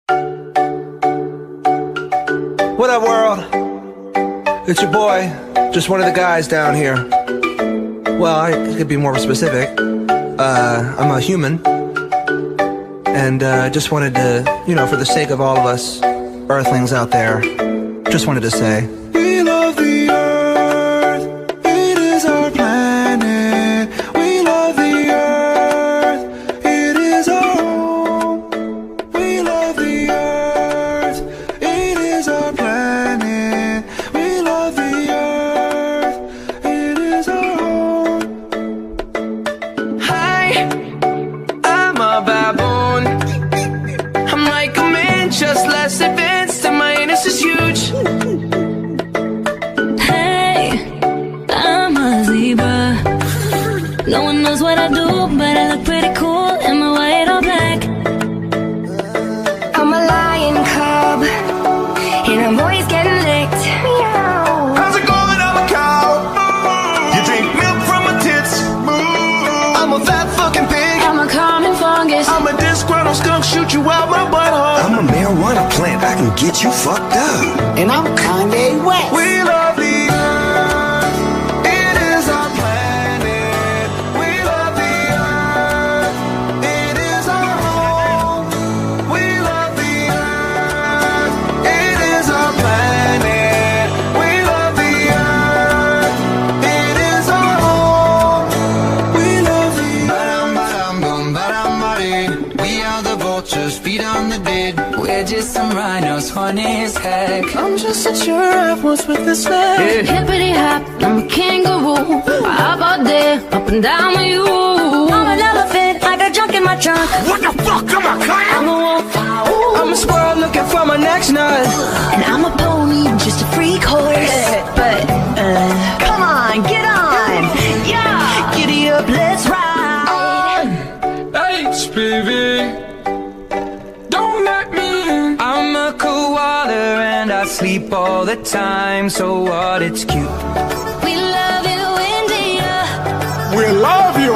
What up, world? It's your boy, just one of the guys down here. Well, I could be more specific. I'm a human. And just wanted to, for the sake of all of us earthlings out there, just wanted to say, we love the earth, it is our planet. We love the earth, it is our home. We love the earth, it is our planet. We love the earth, it is our home. Hi, I'm a baboon. I'm like a man, just less advanced, and my anus is huge. No one knows what I do, but I look pretty cool in my white or black. I'm a lion cub, and I'm always getting licked. Meow. How's it going? I'm a cow. You drink milk from my tits. I'm a fat fucking pig. I'm a common fungus. I'm a disgruntled skunk, shoot you out my butthole. I'm a marijuana plant, I can get you fucked up. And I'm Kanye West. We love the earth, it is our planet. We love the earth, it is our home. We love the earth, it is our planet. We love the earth, it is our home. We love the earth. We are the vultures, feet on the dead. We're just some rhinos, funny as heck. I'm just a giraffe, what's with this leg? Hippity hop, I'm a kangaroo. I hop out there, up and down with you. I'm an elephant, I got junk in my trunk. What the fuck, am I crying? I'm a wolf, I'm a squirrel looking for my next nut. and I'm a pony, just a freak horse. But, come on, get on. Yeah, giddy up, let's ride. HPV, don't let me in. I'm a koala and I sleep all the time, so what, it's cute. We love you, India. We love you,